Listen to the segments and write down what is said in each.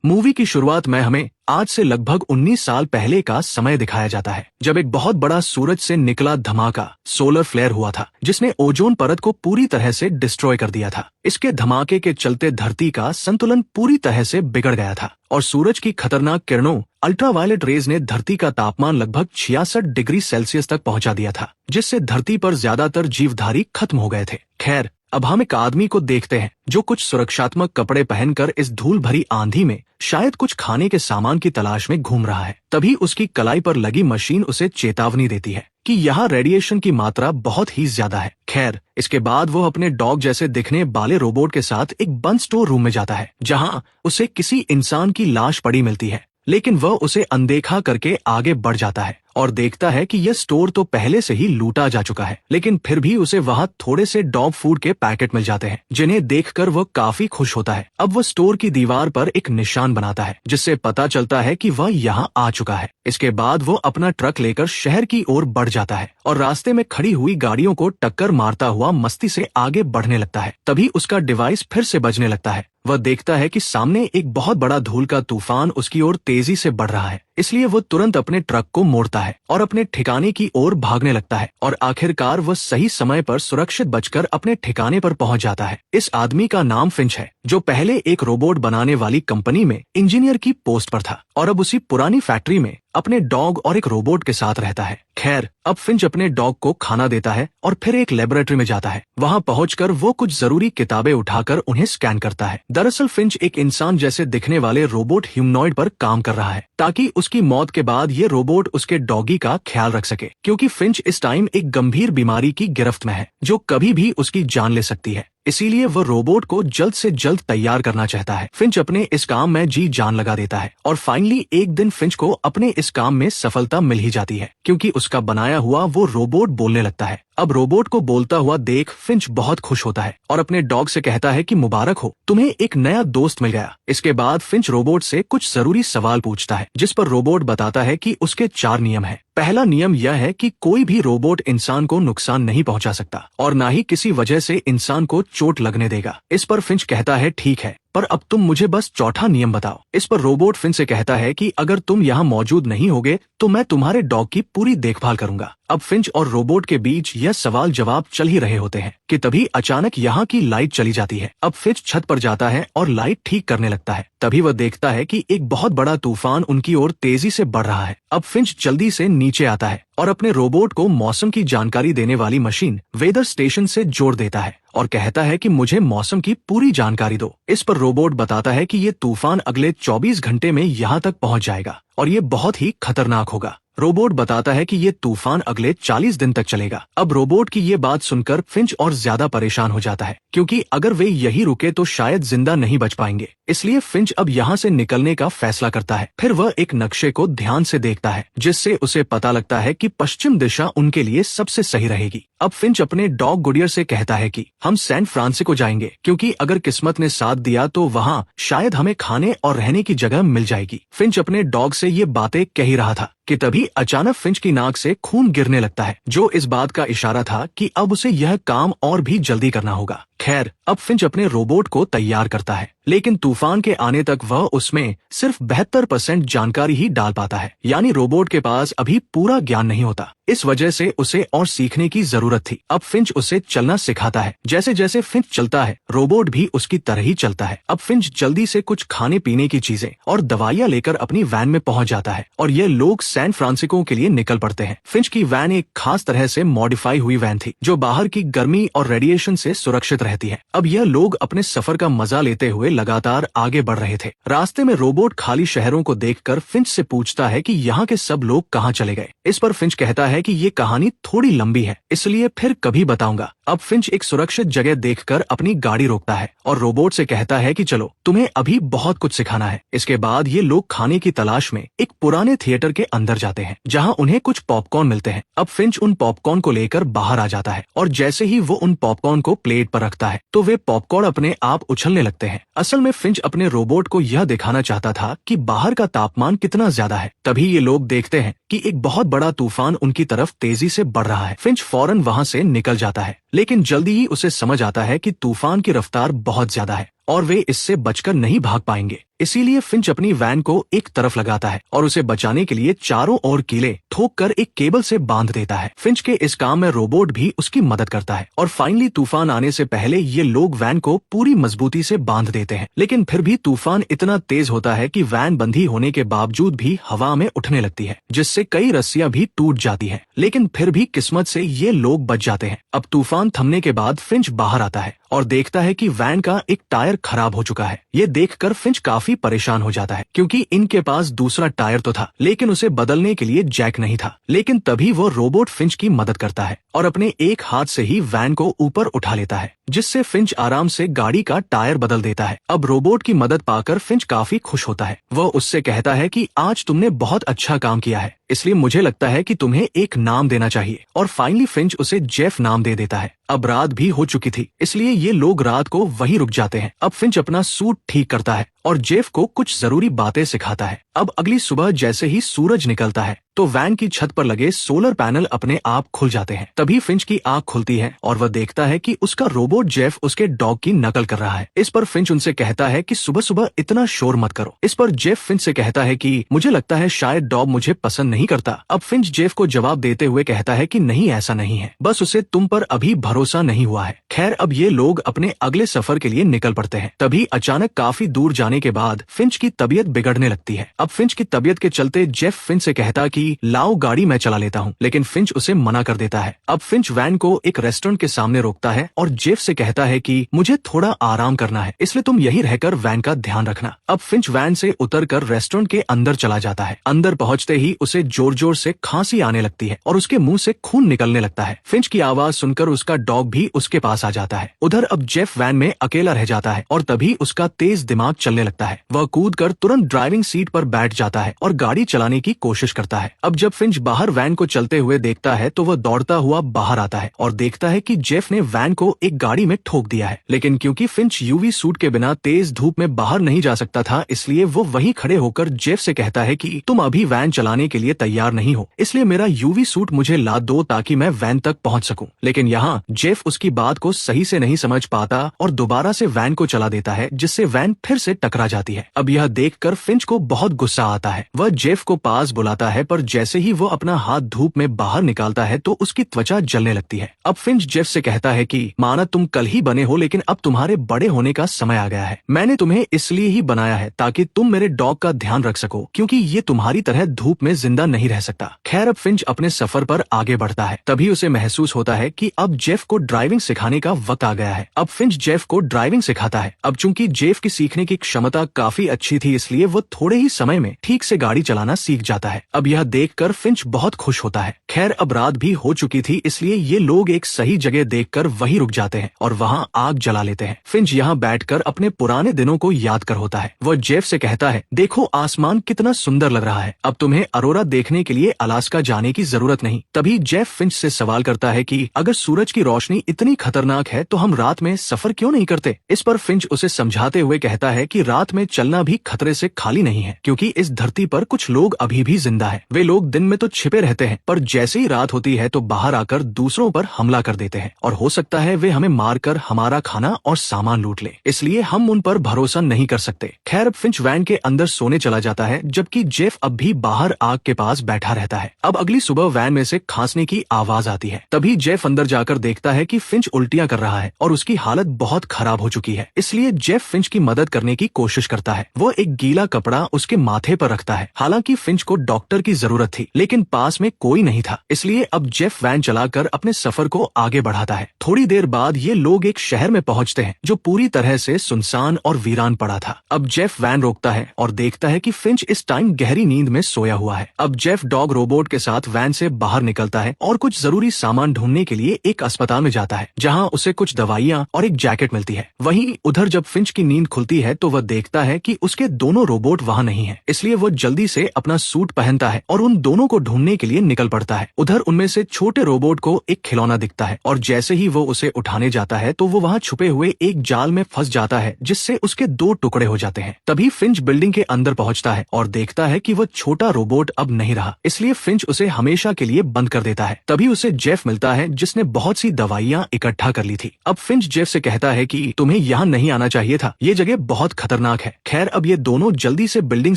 Movie की शुरुआत में हमें आज से लगभग 19 साल पहले का समय दिखाया जाता है, जब एक बहुत बड़ा सूरज से निकला धमाका सोलर फ्लेयर हुआ था, जिसने ओजोन परत को पूरी तरह से डिस्ट्रॉय कर दिया था। इसके धमाके के चलते धरती का संतुलन पूरी तरह से बिगड़ गया था और सूरज की खतरनाक किरणों अल्ट्रावायलेट रेज ने धरती का तापमान लगभग 66 डिग्री सेल्सियस तक पहुंचा दिया था, जिससे धरती पर ज्यादातर जीवधारी खत्म हो गए थे। खैर, अब हम एक आदमी को देखते हैं जो कुछ सुरक्षात्मक कपड़े पहनकर इस धूल भरी आंधी में शायद कुछ खाने के सामान की तलाश में घूम रहा है। तभी उसकी कलाई पर लगी मशीन उसे चेतावनी देती है कि यहाँ रेडिएशन की मात्रा बहुत ही ज्यादा है। खैर, इसके बाद वो अपने डॉग जैसे दिखने वाले रोबोट के साथ एक बंद स्टोर रूम में जाता है, जहाँ उसे किसी इंसान की लाश पड़ी मिलती है, लेकिन वह उसे अनदेखा करके आगे बढ़ जाता है और देखता है कि यह स्टोर तो पहले से ही लूटा जा चुका है, लेकिन फिर भी उसे वहाँ थोड़े से डॉग फूड के पैकेट मिल जाते हैं, जिन्हें देखकर वह काफी खुश होता है। अब वह स्टोर की दीवार पर एक निशान बनाता है, जिससे पता चलता है कि वह यहाँ आ चुका है। इसके बाद वो अपना ट्रक लेकर शहर की ओर बढ़ जाता है और रास्ते में खड़ी हुई गाड़ियों को टक्कर मारता हुआ मस्ती से आगे बढ़ने लगता है। तभी उसका डिवाइस फिर से बजने लगता है। वह देखता है कि सामने एक बहुत बड़ा धूल का तूफान उसकी ओर तेजी से बढ़ रहा है, इसलिए वो तुरंत अपने ट्रक को मोड़ता है और अपने ठिकाने की ओर भागने लगता है और आखिरकार वह सही समय पर सुरक्षित बचकर अपने ठिकाने पर पहुंच जाता है। इस आदमी का नाम फिंच है, जो पहले एक रोबोट बनाने वाली कंपनी में इंजीनियर की पोस्ट पर था और अब उसी पुरानी फैक्ट्री में अपने डॉग और एक रोबोट के साथ रहता है। खैर, अब फिंच अपने डॉग को खाना देता है और फिर एक लेबोरेटरी में जाता है। वहां पहुंचकर वो कुछ जरूरी किताबें उठाकर उन्हें स्कैन करता है। दरअसल फिंच एक इंसान जैसे दिखने वाले रोबोट ह्यूमनॉइड पर काम कर रहा है, ताकि उसकी मौत के बाद ये रोबोट उसके डॉगी का ख्याल रख सके, क्योंकि फिंच इस टाइम एक गंभीर बीमारी की गिरफ्त में है जो कभी भी उसकी जान ले सकती है। इसीलिए वह रोबोट को जल्द से जल्द तैयार करना चाहता है। फिंच अपने इस काम में जी जान लगा देता है और फाइनली एक दिन फिंच को अपने इस काम में सफलता मिल ही जाती है, क्योंकि उसका बनाया हुआ वो रोबोट बोलने लगता है। अब रोबोट को बोलता हुआ देख फिंच बहुत खुश होता है और अपने डॉग से कहता है कि मुबारक हो, तुम्हें एक नया दोस्त मिल गया। इसके बाद फिंच रोबोट से कुछ जरूरी सवाल पूछता है, जिस पर रोबोट बताता है कि उसके 4 नियम हैं। पहला नियम यह है कि कोई भी रोबोट इंसान को नुकसान नहीं पहुंचा सकता और ना ही किसी वजह से इंसान को चोट लगने देगा। इस पर फिंच कहता है ठीक है, पर अब तुम मुझे बस चौथा नियम बताओ। इस पर रोबोट फिंच से कहता है कि अगर तुम यहाँ मौजूद नहीं होगे तो मैं तुम्हारे डॉग की पूरी देखभाल करूंगा। अब फिंच और रोबोट के बीच यह सवाल जवाब चल ही रहे होते हैं कि तभी अचानक यहाँ की लाइट चली जाती है। अब फिंच छत पर जाता है और लाइट ठीक करने लगता है। तभी वह देखता है कि एक बहुत बड़ा तूफान उनकी ओर तेजी से बढ़ रहा है। अब फिंच जल्दी से नीचे आता है और अपने रोबोट को मौसम की जानकारी देने वाली मशीन वेदर स्टेशन से जोड़ देता है और कहता है कि मुझे मौसम की पूरी जानकारी दो। इस पर रोबोट बताता है कि ये तूफान अगले 24 घंटे में यहाँ तक पहुँच जाएगा और ये बहुत ही खतरनाक होगा। रोबोट बताता है कि ये तूफान अगले 40 दिन तक चलेगा। अब रोबोट की ये बात सुनकर फिंच और ज्यादा परेशान हो जाता है, क्योंकि अगर वे यही रुके तो शायद जिंदा नहीं बच पाएंगे। इसलिए फिंच अब यहाँ से निकलने का फैसला करता है। फिर वह एक नक्शे को ध्यान से देखता है, जिससे उसे पता लगता है कि पश्चिम दिशा उनके लिए सबसे सही रहेगी। अब फिंच अपने डॉग गुडियर से कहता है कि हम सैन फ्रांसिस्को जाएंगे, क्योंकि अगर किस्मत ने साथ दिया तो वहाँ शायद हमें खाने और रहने की जगह मिल जाएगी। फिंच अपने डॉग से ये बातें कह ही रहा था कि तभी अचानक फिंच की नाक से खून गिरने लगता है, जो इस बात का इशारा था कि अब उसे यह काम और भी जल्दी करना होगा। खैर, अब फिंच अपने रोबोट को तैयार करता है, लेकिन तूफान के आने तक वह उसमें सिर्फ 72% जानकारी ही डाल पाता है, यानी रोबोट के पास अभी पूरा ज्ञान नहीं होता। इस वजह से उसे और सीखने की जरूरत थी। अब फिंच उसे चलना सिखाता है। जैसे जैसे फिंच चलता है, रोबोट भी उसकी तरह ही चलता है। अब फिंच जल्दी से कुछ खाने पीने की चीजें और दवाइयाँ लेकर अपनी वैन में पहुंच जाता है और ये लोग सैन फ्रांसिस्को के लिए निकल पड़ते हैं। फिंच की वैन एक खास तरह से मॉडिफाई हुई वैन थी, जो बाहर की गर्मी और रेडिएशन से सुरक्षित रहती है। अब यह लोग अपने सफर का मजा लेते हुए लगातार आगे बढ़ रहे थे। रास्ते में रोबोट खाली शहरों को देखकर फिंच से पूछता है कि यहाँ के सब लोग कहाँ चले गए। इस पर फिंच कहता है कि ये कहानी थोड़ी लंबी है, इसलिए फिर कभी बताऊंगा। अब फिंच एक सुरक्षित जगह देखकर अपनी गाड़ी रोकता है और रोबोट से कहता है कि चलो, तुम्हें अभी बहुत कुछ सिखाना है। इसके बाद ये लोग खाने की तलाश में एक पुराने थिएटर के अंदर जाते हैं, जहां उन्हें कुछ पॉपकॉर्न मिलते हैं। अब फिंच उन पॉपकॉर्न को लेकर बाहर आ जाता है और जैसे ही वो उन पॉपकॉर्न को प्लेट पर रखता है तो वे पॉपकॉर्न अपने आप उछलने लगते हैं। असल में फिंच अपने रोबोट को यह दिखाना चाहता था कि बाहर का तापमान कितना ज्यादा है। तभी ये लोग देखते हैं कि एक बहुत बड़ा तूफान उनकी तरफ तेजी से बढ़ रहा है। फिंच फौरन वहां से निकल जाता है, लेकिन जल्दी ही उसे समझ आता है कि तूफान की रफ्तार बहुत ज्यादा है और वे इससे बचकर नहीं भाग पाएंगे। इसीलिए फिंच अपनी वैन को एक तरफ लगाता है और उसे बचाने के लिए चारों ओर कीले ठोक कर एक केबल से बांध देता है। फिंच के इस काम में रोबोट भी उसकी मदद करता है और फाइनली तूफान आने से पहले ये लोग वैन को पूरी मजबूती से बांध देते हैं। लेकिन फिर भी तूफान इतना तेज होता है कि वैन बंधी होने के बावजूद भी हवा में उठने लगती है, जिससे कई रस्सियां भी टूट जाती हैं। लेकिन फिर भी किस्मत से ये लोग बच जाते हैं। अब तूफान थमने के बाद फिंच बाहर आता है और देखता है कि वैन का एक टायर खराब हो चुका है। ये देखकर फिंच काफी परेशान हो जाता है, क्योंकि इनके पास दूसरा टायर तो था लेकिन उसे बदलने के लिए जैक नहीं था। लेकिन तभी वो रोबोट फिंच की मदद करता है और अपने एक हाथ से ही वैन को ऊपर उठा लेता है, जिससे फिंच आराम से गाड़ी का टायर बदल देता है। अब रोबोट की मदद पाकर फिंच काफी खुश होता है। वह उससे कहता है कि आज तुमने बहुत अच्छा काम किया है, इसलिए मुझे लगता है कि तुम्हें एक नाम देना चाहिए। और फाइनली फिंच उसे जेफ नाम दे देता है। अब रात भी हो चुकी थी, इसलिए ये लोग रात को वहीं रुक जाते हैं। अब फिंच अपना सूट ठीक करता है और जेफ को कुछ जरूरी बातें सिखाता है। अब अगली सुबह जैसे ही सूरज निकलता है तो वैन की छत पर लगे सोलर पैनल अपने आप खुल जाते हैं। तभी फिंच की आंख खुलती है और वह देखता है कि उसका रोबोट जेफ उसके डॉग की नकल कर रहा है। इस पर फिंच उनसे कहता है कि सुबह सुबह इतना शोर मत करो। इस पर जेफ फिंच से कहता है कि मुझे लगता है शायद डॉग मुझे पसंद नहीं करता। अब फिंच जेफ को जवाब देते हुए कहता है कि नहीं, ऐसा नहीं है, बस उसे तुम पर अभी भरोसा नहीं हुआ है। खैर, अब ये लोग अपने अगले सफर के लिए निकल पड़ते हैं। तभी अचानक काफी दूर जाने के बाद फिंच की तबीयत बिगड़ने लगती है। अब फिंच की तबीयत के चलते जेफ फिंच से कहता कि लाओ गाड़ी मैं चला लेता हूँ, लेकिन फिंच उसे मना कर देता है। अब फिंच वैन को एक रेस्टोरेंट के सामने रोकता है और जेफ से कहता है कि मुझे थोड़ा आराम करना है, इसलिए तुम यहीं रहकर वैन का ध्यान रखना। अब फिंच वैन से उतरकर रेस्टोरेंट के अंदर चला जाता है। अंदर पहुंचते ही उसे जोर जोर से खांसी आने लगती है और उसके मुंह से खून निकलने लगता है। फिंच की आवाज सुनकर उसका डॉग भी उसके पास आ जाता है। उधर अब जेफ वैन में अकेला रह जाता है और तभी उसका तेज दिमाग चलने लगता है। वह कूदकर तुरंत ड्राइविंग सीट पर बैठ जाता है और गाड़ी चलाने की कोशिश करता है। अब जब फिंच बाहर वैन को चलते हुए देखता है तो वह दौड़ता हुआ बाहर आता है और देखता है कि जेफ ने वैन को एक गाड़ी में ठोक दिया है। लेकिन क्योंकि फिंच यूवी सूट के बिना तेज धूप में बाहर नहीं जा सकता था, इसलिए वो वहीं खड़े होकर जेफ से कहता है कि तुम अभी वैन चलाने के लिए तैयार नहीं हो, इसलिए मेरा यूवी सूट मुझे ला दो ताकि मैं वैन तक पहुंच सकूं। लेकिन यहाँ जेफ उसकी बात को सही से नहीं समझ पाता और दोबारा से वैन को चला देता है, जिससे वैन फिर से टकरा जाती है। अब यह देखकर फिंच को बहुत गुस्सा आता है। वह जेफ को पास बुलाता है, पर जैसे ही वो अपना हाथ धूप में बाहर निकालता है तो उसकी त्वचा जलने लगती है। अब फिंच जेफ से कहता है कि माना तुम कल ही बने हो, लेकिन अब तुम्हारे बड़े होने का समय आ गया है। मैंने तुम्हें इसलिए ही बनाया है ताकि तुम मेरे डॉग का ध्यान रख सको, क्योंकि ये तुम्हारी तरह धूप में जिंदा नहीं रह सकता। खैर, अब फिंच अपने सफर पर आगे बढ़ता है। तभी उसे महसूस होता है कि अब जेफ को ड्राइविंग सिखाने का वक्त आ गया है। अब फिंच जेफ को ड्राइविंग सिखाता है। अब चूंकि जेफ की सीखने की क्षमता काफी अच्छी थी, इसलिए वो थोड़े ही समय में ठीक से गाड़ी चलाना सीख जाता है। अब यह देखकर फिंच बहुत खुश होता है। खैर, अब रात भी हो चुकी थी, इसलिए ये लोग एक सही जगह देखकर वहीं रुक जाते हैं और वहाँ आग जला लेते हैं। फिंच यहाँ बैठकर अपने पुराने दिनों को याद कर होता है। वह जेफ से कहता है, देखो आसमान कितना सुंदर लग रहा है, अब तुम्हें अरोरा देखने के लिए अलास्का जाने की जरूरत नहीं। तभी जेफ फिंच से सवाल करता है कि अगर सूरज की रोशनी इतनी खतरनाक है तो हम रात में सफर क्यों नहीं करते। इस पर फिंच उसे समझाते हुए कहता है कि रात में चलना भी खतरे से खाली नहीं है, क्योंकि इस धरती पर कुछ लोग अभी भी जिंदा है। वे लोग दिन में तो छिपे रहते हैं, पर जैसे ही रात होती है तो बाहर आकर दूसरों पर हमला कर देते हैं और हो सकता है वे हमें मारकर हमारा खाना और सामान लूट ले, इसलिए हम उन पर भरोसा नहीं कर सकते। खैर, फिंच वैन के अंदर सोने चला जाता है, जबकि जेफ अब भी बाहर आग के पास बैठा रहता है। अब अगली सुबह वैन में से खांसने की आवाज आती है। तभी जेफ अंदर जाकर देखता है कि फिंच उल्टियां कर रहा है और उसकी हालत बहुत खराब हो चुकी है। इसलिए जेफ फिंच की मदद करने की कोशिश करता है। वो एक गीला कपड़ा उसके माथे पर रखता है। हालांकि फिंच को डॉक्टर की जरूरत थी, लेकिन पास में कोई नहीं था, इसलिए अब जेफ वैन चलाकर अपने सफर को आगे बढ़ाता है। थोड़ी देर बाद ये लोग एक शहर में पहुंचते हैं जो पूरी तरह से सुनसान और वीरान पड़ा था। अब जेफ वैन रोकता है और देखता है कि फिंच इस टाइम गहरी नींद में सोया हुआ है। अब जेफ डॉग रोबोट के साथ वैन से बाहर निकलता है और कुछ जरूरी सामान ढूंढने के लिए एक अस्पताल में जाता है, जहां उसे कुछ दवाइयां और एक जैकेट मिलती है। वहीं उधर जब फिंच की नींद खुलती है तो वह देखता है कि उसके दोनों रोबोट वहां नहीं है, इसलिए वो जल्दी से अपना सूट पहनता है और उन दोनों को ढूंढने के लिए निकल पड़ता है। उधर उनमें से छोटे रोबोट को एक खिलौना दिखता है और जैसे ही वो उसे उठाने जाता है तो वो वहाँ छुपे हुए एक जाल में फंस जाता है, जिससे उसके 2 टुकड़े हो जाते हैं। तभी फिंच बिल्डिंग के अंदर पहुँचता है और देखता है कि वो छोटा रोबोट अब नहीं रहा, इसलिए फिंच उसे हमेशा के लिए बंद कर देता है। तभी उसे जेफ मिलता है, जिसने बहुत सी दवाइयाँ इकट्ठा कर ली थी। अब फिंच जेफ से कहता है कि तुम्हें यहाँ नहीं आना चाहिए था, ये जगह बहुत खतरनाक है। खैर अब ये दोनों जल्दी से बिल्डिंग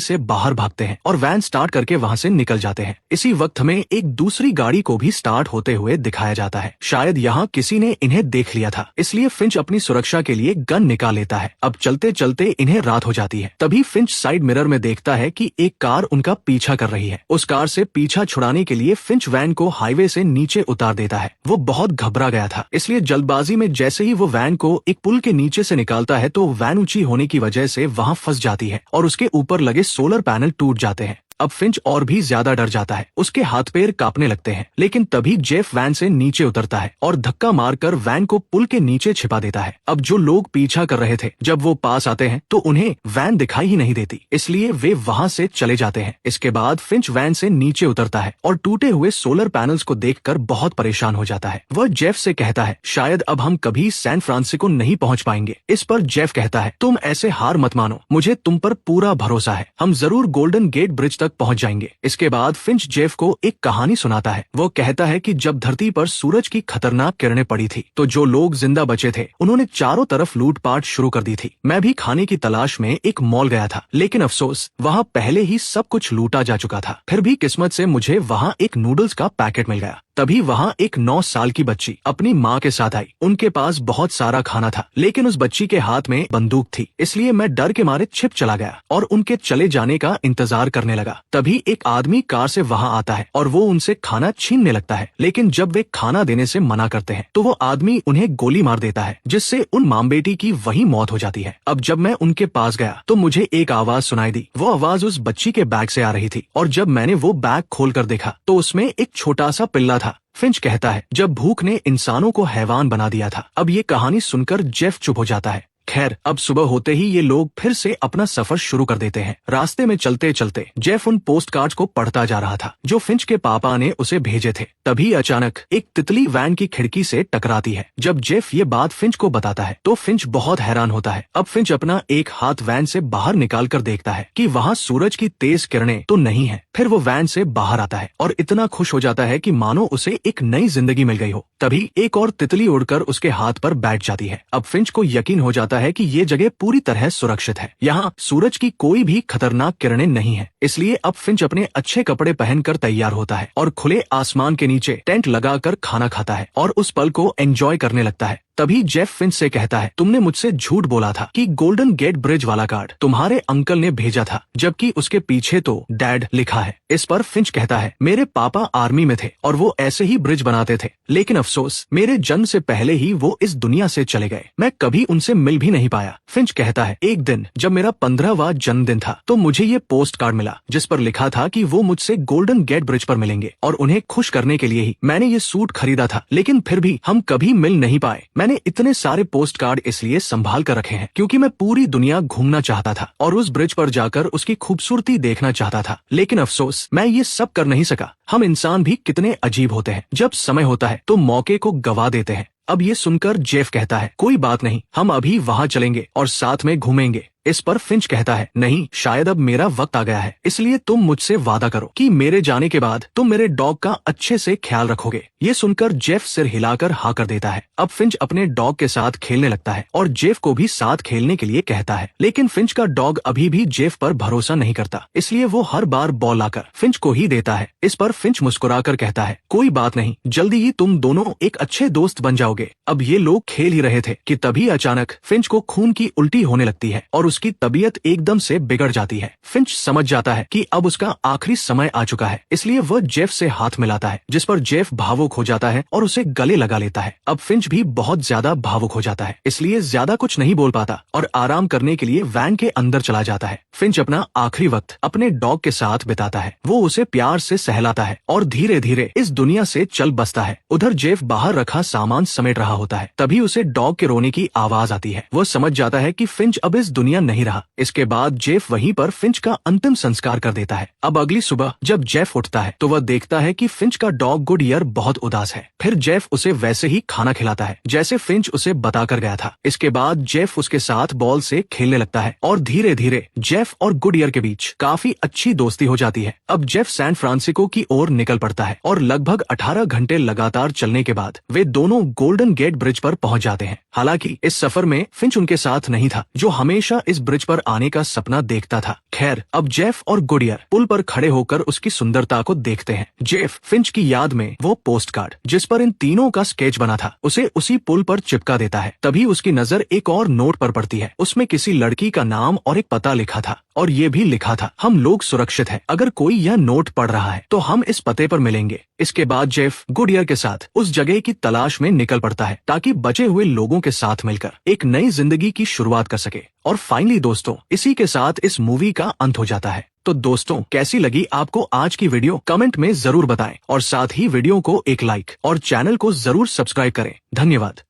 से बाहर भागते हैं और वैन स्टार्ट करके वहाँ से निकल जाते हैं। इसी वक्त हमें एक दूसरी गाड़ी को भी स्टार्ट होते हुए दिखाया जाता है। शायद यहाँ किसी ने इन्हें देख लिया था, इसलिए फिंच अपनी सुरक्षा के लिए गन निकाल लेता है। अब चलते चलते इन्हें रात हो जाती है। तभी फिंच साइड मिरर में देखता है कि एक कार उनका पीछा कर रही है। उस कार से पीछा छुड़ाने के लिए फिंच वैन को हाईवे से नीचे उतार देता है। वो बहुत घबरा गया था, इसलिए जल्दबाजी में जैसे ही वो वैन को एक पुल के नीचे से निकालता है तो वैन ऊंची होने की वजह से वहाँ फंस जाती है और उसके ऊपर लगे सोलर पैनल टूट जाते हैं। अब फिंच और भी ज्यादा डर जाता है, उसके हाथ पैर कांपने लगते हैं। लेकिन तभी जेफ वैन से नीचे उतरता है और धक्का मारकर वैन को पुल के नीचे छिपा देता है। अब जो लोग पीछा कर रहे थे जब वो पास आते हैं तो उन्हें वैन दिखाई ही नहीं देती, इसलिए वे वहाँ से चले जाते हैं। इसके बाद फिंच वैन से नीचे उतरता है और टूटे हुए सोलर पैनल्स को देखकर बहुत परेशान हो जाता है। वह जेफ से कहता है शायद अब हम कभी सैन फ्रांसिस्को नहीं पहुँच पाएंगे। इस पर जेफ कहता है तुम ऐसे हार मत मानो, मुझे तुम पर पूरा भरोसा है, हम जरूर गोल्डन गेट ब्रिज तक पहुंच जाएंगे। इसके बाद फिंच जेफ को एक कहानी सुनाता है। वो कहता है कि जब धरती पर सूरज की खतरनाक किरणें पड़ी थी तो जो लोग जिंदा बचे थे उन्होंने चारों तरफ लूटपाट शुरू कर दी थी। मैं भी खाने की तलाश में एक मॉल गया था, लेकिन अफसोस वहाँ पहले ही सब कुछ लूटा जा चुका था। फिर भी किस्मत से मुझे वहाँ एक नूडल्स का पैकेट मिल गया। तभी वहाँ एक 9 साल की बच्ची अपनी माँ के साथ आई। उनके पास बहुत सारा खाना था, लेकिन उस बच्ची के हाथ में बंदूक थी, इसलिए मैं डर के मारे छिप चला गया और उनके चले जाने का इंतजार करने लगा। तभी एक आदमी कार से वहाँ आता है और वो उनसे खाना छीनने लगता है, लेकिन जब वे खाना देने से मना करते हैं तो वो आदमी उन्हें गोली मार देता है, जिससे उन माँ बेटी की वही मौत हो जाती है। अब जब मैं उनके पास गया तो मुझे एक आवाज सुनाई दी। वो आवाज उस बच्ची के बैग से आ रही थी और जब मैंने वो बैग खोल कर देखा तो उसमें एक छोटा सा पिल्ला था। फिंच कहता है जब भूख ने इंसानों को हैवान बना दिया था। अब ये कहानी सुनकर जेफ चुप हो जाता है। खैर अब सुबह होते ही ये लोग फिर से अपना सफर शुरू कर देते हैं। रास्ते में चलते चलते जेफ उन पोस्ट कार्ड्स को पढ़ता जा रहा था जो फिंच के पापा ने उसे भेजे थे। तभी अचानक एक तितली वैन की खिड़की से टकराती है। जब जेफ ये बात फिंच को बताता है तो फिंच बहुत हैरान होता है। अब फिंच अपना एक हाथ वैन से बाहर निकाल कर देखता है कि वहाँ सूरज की तेज किरणें तो नहीं है। फिर वो वैन से बाहर आता है और इतना खुश हो जाता है कि मानो उसे एक नई जिंदगी मिल गई हो। तभी एक और तितली उड़कर उसके हाथ पर बैठ जाती है। अब फिंच को यकीन हो जाता है कि ये जगह पूरी तरह सुरक्षित है, यहाँ सूरज की कोई भी खतरनाक किरणें नहीं है। इसलिए अब फिंच अपने अच्छे कपड़े पहनकर तैयार होता है और खुले आसमान के नीचे टेंट लगाकर खाना खाता है और उस पल को एंजॉय करने लगता है। तभी जेफ फिंच से कहता है तुमने मुझसे झूठ बोला था कि गोल्डन गेट ब्रिज वाला कार्ड तुम्हारे अंकल ने भेजा था, जबकि उसके पीछे तो डैड लिखा है। इस पर फिंच कहता है मेरे पापा आर्मी में थे और वो ऐसे ही ब्रिज बनाते थे, लेकिन अफसोस मेरे जन्म से पहले ही वो इस दुनिया से चले गए, मैं कभी उनसे मिल भी नहीं पाया। फिंच कहता है एक दिन जब मेरा 15वां जन्मदिन था तो मुझे ये पोस्ट कार्ड मिला जिस पर लिखा था कि वो मुझसे गोल्डन गेट ब्रिज पर मिलेंगे और उन्हें खुश करने के लिए ही मैंने ये सूट खरीदा था, लेकिन फिर भी हम कभी मिल नहीं पाए। मैंने इतने सारे पोस्ट कार्ड इसलिए संभाल कर रखे हैं क्योंकि मैं पूरी दुनिया घूमना चाहता था और उस ब्रिज पर जाकर उसकी खूबसूरती देखना चाहता था, लेकिन अफसोस मैं ये सब कर नहीं सका। हम इंसान भी कितने अजीब होते हैं, जब समय होता है तो मौके को गवा देते हैं। अब ये सुनकर जेफ कहता है कोई बात नहीं, हम अभी वहाँ चलेंगे और साथ में घूमेंगे। इस पर फिंच कहता है नहीं, शायद अब मेरा वक्त आ गया है, इसलिए तुम मुझसे वादा करो कि मेरे जाने के बाद तुम मेरे डॉग का अच्छे से ख्याल रखोगे। ये सुनकर जेफ सिर हिलाकर हाँ कर देता है। अब फिंच अपने डॉग के साथ खेलने लगता है और जेफ को भी साथ खेलने के लिए कहता है, लेकिन फिंच का डॉग अभी भी जेफ पर भरोसा नहीं करता, इसलिए वो हर बार बॉल लाकर फिंच को ही देता है। इस पर फिंच मुस्कुराकर कहता है कोई बात नहीं, जल्दी ही तुम दोनों एक अच्छे दोस्त बन जाओगे। अब ये लोग खेल ही रहे थे कि तभी अचानक फिंच को खून की उल्टी होने लगती है और उसकी तबीयत एकदम से बिगड़ जाती है। फिंच समझ जाता है कि अब उसका आखिरी समय आ चुका है, इसलिए वह जेफ से हाथ मिलाता है, जिस पर जेफ भावुक हो जाता है और उसे गले लगा लेता है। अब फिंच भी बहुत ज्यादा भावुक हो जाता है, इसलिए ज्यादा कुछ नहीं बोल पाता और आराम करने के लिए वैन के अंदर चला जाता है। फिंच अपना आखिरी वक्त अपने डॉग के साथ बिताता है। वो उसे प्यार से सहलाता है और धीरे धीरे इस दुनिया से चल बसता है। उधर जेफ बाहर रखा सामान समेट रहा होता है। तभी उसे डॉग के रोने की आवाज आती है। वो समझ जाता है कि फिंच अब इस दुनिया दुनिया नहीं रहा। इसके बाद जेफ वहीं पर फिंच का अंतिम संस्कार कर देता है। अब अगली सुबह जब जेफ उठता है तो वह देखता है कि फिंच का डॉग गुडईयर बहुत उदास है। फिर जेफ उसे वैसे ही खाना खिलाता है जैसे फिंच उसे बताकर गया था। इसके बाद जेफ उसके साथ बॉल से खेलने लगता है और धीरे धीरे जेफ और गुडईयर के बीच काफी अच्छी दोस्ती हो जाती है। अब जेफ सैन फ्रांसिस्को की ओर निकल पड़ता है और लगभग 18 घंटे लगातार चलने के बाद वे दोनों गोल्डन गेट ब्रिज पर पहुंच जाते हैं। हालांकि इस सफर में फिंच उनके साथ नहीं था, जो हमेशा इस ब्रिज पर आने का सपना देखता था। खैर, अब जेफ और गुडईयर पुल पर खड़े होकर उसकी सुंदरता को देखते हैं। जेफ फिंच की याद में वो पोस्ट कार्ड जिस पर इन तीनों का स्केच बना था उसे उसी पुल पर चिपका देता है। तभी उसकी नजर एक और नोट पर पड़ती है। उसमें किसी लड़की का नाम और एक पता लिखा था और ये भी लिखा था, हम लोग सुरक्षित हैं। अगर कोई यह नोट पढ़ रहा है तो हम इस पते पर मिलेंगे। इसके बाद जेफ गुडईयर के साथ उस जगह की तलाश में निकल पड़ता है ताकि बचे हुए लोगों के साथ मिलकर एक नई जिंदगी की शुरुआत कर सके। और फाइनली दोस्तों, इसी के साथ इस मूवी का अंत हो जाता है। तो दोस्तों, कैसी लगी आपको आज की वीडियो कमेंट में जरूर बताएं और साथ ही वीडियो को एक लाइक और चैनल को जरूर सब्सक्राइब करें। धन्यवाद।